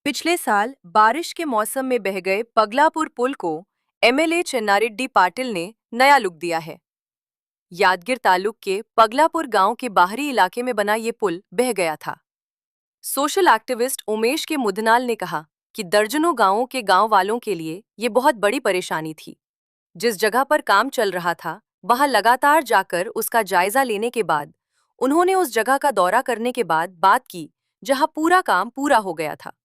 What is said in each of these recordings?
पिछले साल बारिश के मौसम में बह गए पगलापुर पुल को एमएलए चेन्नारेड्डी पाटिल ने नया लुक दिया है। यादगीर तालुक के पगलापुर गांव के बाहरी इलाके में बना ये पुल बह गया था। सोशल एक्टिविस्ट उमेश के मुदनाल ने कहा कि दर्जनों गांवों के गांव वालों के लिए ये बहुत बड़ी परेशानी थी। जिस जगह पर काम चल रहा था वहां लगातार जाकर उसका जायजा लेने के बाद उन्होंने उस जगह का दौरा करने के बाद बात की जहां पूरा काम पूरा हो गया था।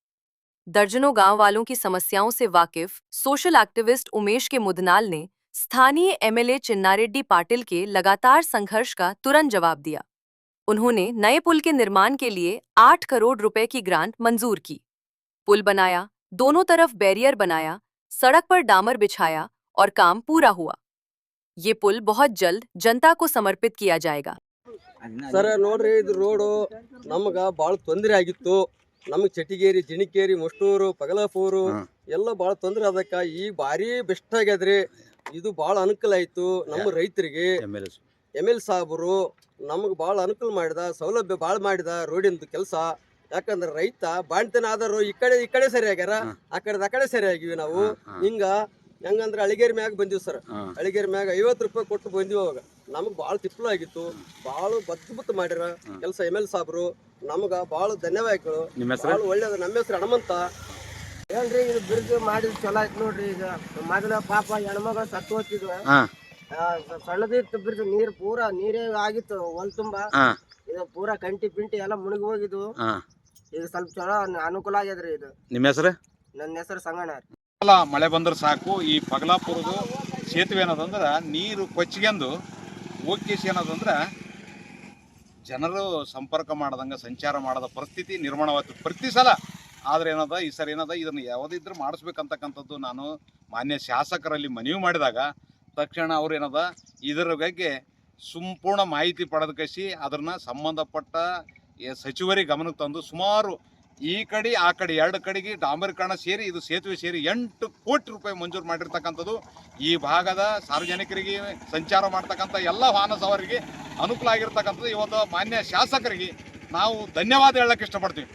दर्जनों गांव वालों की समस्याओं से वाकिफ सोशल एक्टिविस्ट उमेश के मुदनाल ने स्थानीय एमएलए चिन्नारेड्डी पाटिल के लगातार संघर्ष का तुरंत जवाब दिया। उन्होंने नए पुल के निर्माण के लिए 8 करोड़ रुपए की ग्रांट मंजूर की। पुल बनाया, दोनों तरफ बैरियर बनाया, सड़क पर डामर बिछाया और काम पूरा हुआ। ये पुल बहुत जल्द जनता को समर्पित किया जाएगा। ಸರ್ ನೋಡ್ರಿ, ಇದು ರೋಡು ನಮ್ಗೆ ಭಾಳ ತೊಂದರೆ ಆಗಿತ್ತು. ನಮಗೆ ಚಟಿಗೇರಿ, ಜಿಣಿಕೇರಿ, ಮಷ್ಟೂರು, ಪಗಲಾಪೂರು ಎಲ್ಲ ಭಾಳ ತೊಂದರೆ ಅದಕ್ಕೆ ಈಗ ಭಾರಿ ಬೆಸ್ಟ್ ಆಗ್ಯದ್ರಿ. ಇದು ಭಾಳ ಅನುಕೂಲ ಆಯಿತು ನಮ್ಮ ರೈತರಿಗೆ. ಎಮ್ ಎಲ್ ಸಾಹೇಬರು ನಮಗೆ ಭಾಳ ಅನುಕೂಲ ಮಾಡಿದ, ಸೌಲಭ್ಯ ಭಾಳ ಮಾಡಿದ ರೋಡಿಂದು ಕೆಲಸ. ಯಾಕಂದ್ರೆ ರೈತ ಬಾಣ್ತನ ಆದರೂ ಈ ಕಡೆ ಸರಿ ಆಗ್ಯಾರ, ಆ ಕಡೆ ಸರಿ ಆಗಿವಿ ನಾವು. ಹೆಂಗಂದ್ರೆ ಅಳಿಗೇರಿ ಮ್ಯಾಗ ಬಂದಿವಿ ಸರ್. ಅಳಿಗೇರಿ ಮ್ಯಾಗ 50 ರೂಪಾಯಿ ಕೊಟ್ಟು ಬಂದಿವಿ. ಅವಾಗ ನಮಗೆ ಭಾಳ ತಿಪ್ಪಲು ಆಗಿತ್ತು. ಭಾಳ ಬದ್ದು ಮಾಡ್ಯಾರ ಕೆಲಸ ಎಮ್ ಎಲ್ ಸಾಹೇಬ್ರು. ನಮ್ಗೆ ಭಾಳ ಧನ್ಯವಾದಗಳು. ಭಾಳ ಒಳ್ಳೇದು. ನಮ್ಮ ಹೆಸರು ಹನುಮಂತ ಹೇಳ್ರಿ. ಇದು ಬ್ರಿಡ್ಜ್ ಮಾಡಿದ್ ಚಲೋ ಆಯ್ತು ನೋಡ್ರಿ. ಈಗ ಮೊದಲ ಪಾಪ ಹೆಣ್ಮಗಳು ಸತ್ತು ಹೋಗ್ತಿದ್ವು. ಸಣ್ಣದಿತ್ತು ಬ್ರಿಡ್ಜ್, ನೀರೇ ಆಗಿತ್ತು ಹೊಲ್ ತುಂಬಾ. ಇದು ಪೂರಾ ಕಂಟಿ ಪಿಂಟಿ ಎಲ್ಲ ಮುಳುಗಿ ಹೋಗಿದ್ವು. ಈಗ ಸ್ವಲ್ಪ ಚಲೋ ಅನುಕೂಲ ಆಗ್ಯದ್ರಿ. ಇದು ನಿಮ್ಮ ಹೆಸರು? ನನ್ನ ಹೆಸರು ಸಂಗಣ್ಣ. ಮಳೆ ಬಂದ್ರೆ ಸಾಕು, ಈ ಪಗಲಾಪುರದ ಸೇತುವೆ ಏನದಂದ್ರೆ ನೀರು ಕೊಚ್ಚಿಗೆಂದು ಹೋಗಿಸಿ ಏನದಂದ್ರೆ ಜನರು ಸಂಪರ್ಕ ಮಾಡದಂಗೆ ಸಂಚಾರ ಮಾಡದ ಪರಿಸ್ಥಿತಿ ನಿರ್ಮಾಣವಾಯ್ತು ಪ್ರತಿ ಸಲ. ಆದರೆ ಏನದ ಈ ಸರಿ ಏನದ ಇದನ್ನು ಯಾವುದಿದ್ರೂ ಮಾಡಿಸ್ಬೇಕಂತಕ್ಕಂಥದ್ದು ನಾನು ಮಾನ್ಯ ಶಾಸಕರಲ್ಲಿ ಮನವಿ ಮಾಡಿದಾಗ ತಕ್ಷಣ ಅವ್ರು ಏನದ ಇದರ ಬಗ್ಗೆ ಸಂಪೂರ್ಣ ಮಾಹಿತಿ ಪಡೆದುಕಸಿ ಅದನ್ನು ಸಂಬಂಧಪಟ್ಟ ಸಚಿವರಿಗೆ ಗಮನಕ್ಕೆ ತಂದು ಸುಮಾರು ಈ ಕಡೆ ಆ ಕಡೆ 2 ಕಡೆಗೆ ಡಾಂಬರೀಕರಣ ಸೇರಿ ಇದು ಸೇತುವೆ ಸೇರಿ 8 ಕೋಟಿ ರೂಪಾಯಿ ಮಂಜೂರು ಮಾಡಿರ್ತಕ್ಕಂಥದ್ದು ಈ ಭಾಗದ ಸಾರ್ವಜನಿಕರಿಗೆ ಸಂಚಾರ ಮಾಡ್ತಕ್ಕಂಥ ಎಲ್ಲ ವಾಹನ ಸವಾರರಿಗೆ ಅನುಕೂಲ ಆಗಿರ್ತಕ್ಕಂಥದ್ದು. ಇವತ್ತು ಮಾನ್ಯ ಶಾಸಕರಿಗೆ ನಾವು ಧನ್ಯವಾದ ಹೇಳಕ್ಕೆ ಇಷ್ಟಪಡ್ತೀವಿ.